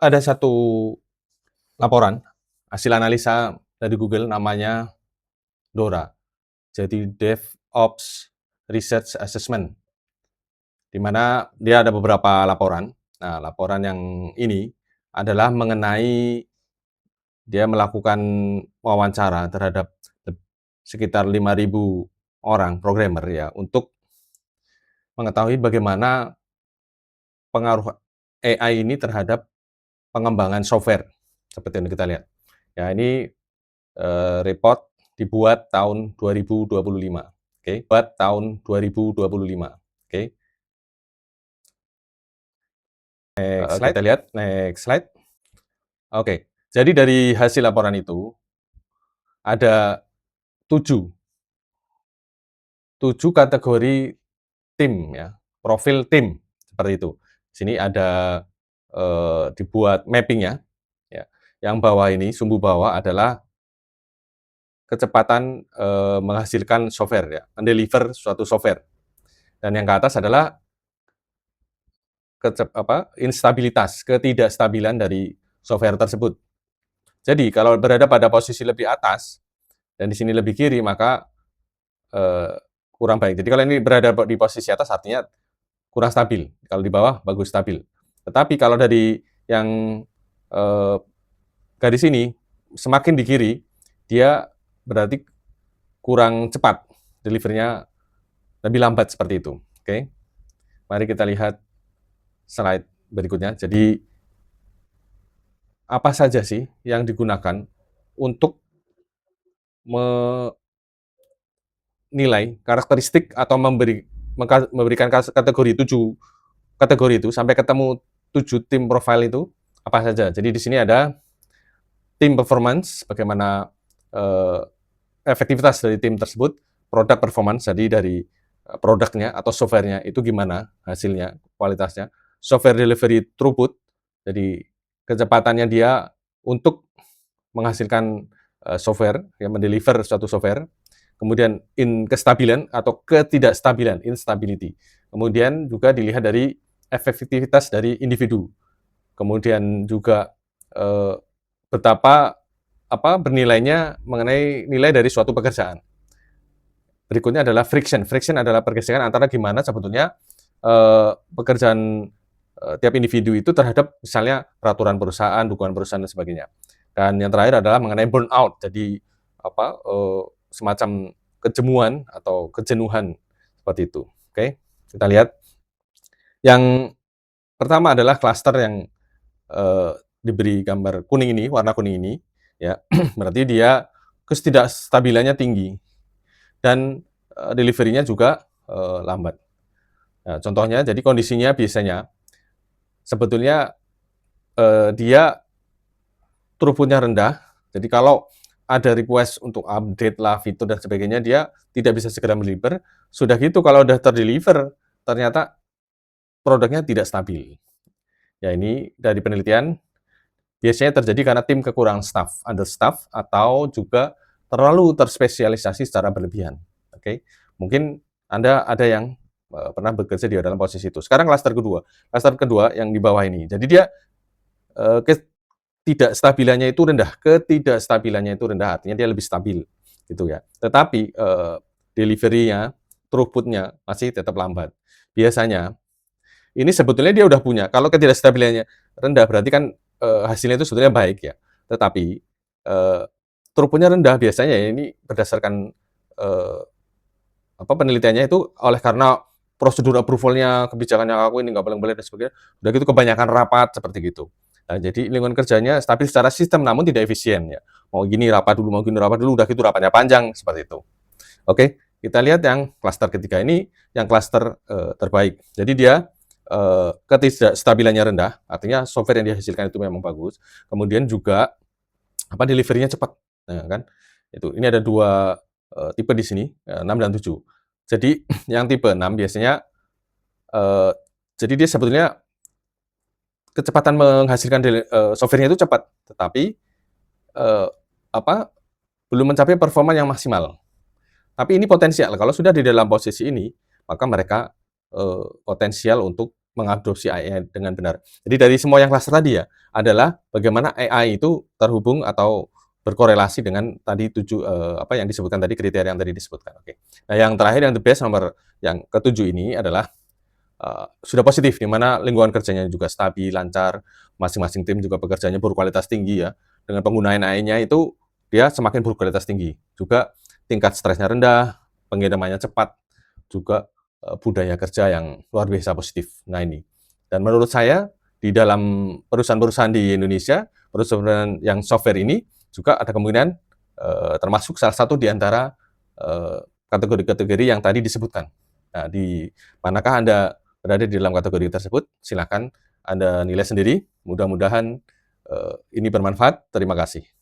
ada satu laporan hasil analisa dari Google namanya DORA, jadi DevOps Research Assessment, di mana dia ada beberapa laporan. Nah, laporan yang ini adalah mengenai dia melakukan wawancara terhadap sekitar 5.000 orang programmer ya, untuk mengetahui bagaimana pengaruh AI ini terhadap pengembangan software, seperti yang kita lihat. Ya, ini report dibuat tahun 2025. Oke, buat tahun 2025. Oke. Next slide. Kita lihat, next slide. Oke, jadi dari hasil laporan itu ada 7 kategori tim ya, profil tim seperti itu. Sini ada dibuat mapping-nya ya. Yang bawah ini, sumbu bawah adalah kecepatan menghasilkan software ya, mendeliver suatu software. Dan yang ke atas adalah instabilitas, ketidakstabilan dari software tersebut. Jadi kalau berada pada posisi lebih atas dan di sini lebih kiri, maka kurang baik. Jadi kalau ini berada di posisi atas artinya kurang stabil. Kalau di bawah bagus, stabil. Tetapi kalau dari yang garis ini semakin di kiri, dia berarti kurang cepat, delivernya lebih lambat seperti itu. Oke, mari kita lihat slide berikutnya. Jadi apa saja sih yang digunakan untuk menilai karakteristik atau memberikan kategori 7 kategori itu sampai ketemu 7 tim profile itu apa saja. Jadi di sini ada tim performance, bagaimana efektivitas dari tim tersebut, product performance, jadi dari produknya atau softwarenya itu gimana hasilnya, kualitasnya, software delivery throughput, jadi kecepatannya dia untuk menghasilkan software, yang mendeliver suatu software, kemudian kestabilan atau ketidakstabilan, instability, kemudian juga dilihat dari efektivitas dari individu, kemudian juga betapa bernilainya mengenai nilai dari suatu pekerjaan. Berikutnya adalah friction. Friction adalah pergeseran antara gimana sebetulnya pekerjaan tiap individu itu terhadap misalnya peraturan perusahaan, dukungan perusahaan dan sebagainya. Dan yang terakhir adalah mengenai burnout. Jadi semacam kejemuan atau kejenuhan seperti itu. Oke, kita lihat. Yang pertama adalah cluster yang diberi gambar kuning ini, warna kuning ini, ya, berarti dia ketidakstabilannya tinggi dan delivery-nya juga lambat. Nah, contohnya, jadi kondisinya biasanya sebetulnya dia throughput-nya rendah. Jadi kalau ada request untuk update lah, fitur dan sebagainya, dia tidak bisa segera mendeliver. Sudah gitu, kalau udah terdeliver, ternyata produknya tidak stabil. Ya, ini dari penelitian biasanya terjadi karena tim kekurangan staff, understaff, atau juga terlalu terspesialisasi secara berlebihan. Oke, mungkin Anda ada yang pernah bekerja di dalam posisi itu. Sekarang cluster kedua yang di bawah ini. Jadi dia ketidakstabilannya itu rendah, artinya dia lebih stabil, gitu ya. Tetapi delivery-nya, throughput-nya masih tetap lambat. Biasanya ini sebetulnya dia udah punya. Kalau ketidakstabilannya rendah berarti kan hasilnya itu sebetulnya baik ya. Tetapi throughput-nya rendah biasanya ya, ini berdasarkan penelitiannya itu oleh karena prosedur approval-nya, kebijakan yang aku ini nggak boleh dan sebagainya. Udah gitu kebanyakan rapat seperti gitu. Nah, jadi lingkungan kerjanya stabil secara sistem namun tidak efisien ya. Mau gini rapat dulu, udah gitu rapatnya panjang seperti itu. Oke, kita lihat yang klaster ketiga ini, yang klaster terbaik. Jadi dia ketidakstabilannya rendah, artinya software yang dihasilkan itu memang bagus. Kemudian juga delivery-nya cepat, nah, kan? Ini ada 2 tipe di sini, 6 dan 7. Jadi yang tipe 6 biasanya jadi dia sebetulnya kecepatan menghasilkan software-nya itu cepat, tetapi belum mencapai performa yang maksimal. Tapi ini potensial, kalau sudah di dalam posisi ini, maka mereka potensial untuk mengadopsi AI dengan benar. Jadi dari semua yang klaster tadi ya, adalah bagaimana AI itu terhubung atau berkorelasi dengan tadi apa yang disebutkan tadi, kriteria yang tadi disebutkan, oke. Nah, yang terakhir yang the best nomor yang ke-7 ini adalah, sudah positif, di mana lingkungan kerjanya juga stabil, lancar, masing-masing tim juga pekerjaannya berkualitas tinggi ya. Dengan penggunaan AI-nya itu dia semakin berkualitas tinggi. Juga tingkat stresnya rendah, pengirimannya cepat, juga budaya kerja yang luar biasa positif. Nah ini. Dan menurut saya di dalam perusahaan-perusahaan di Indonesia, perusahaan yang software ini juga ada kemungkinan termasuk salah satu di antara kategori-kategori yang tadi disebutkan. Nah, di manakah Anda berada di dalam kategori tersebut? Silakan Anda nilai sendiri. Mudah-mudahan ini bermanfaat. Terima kasih.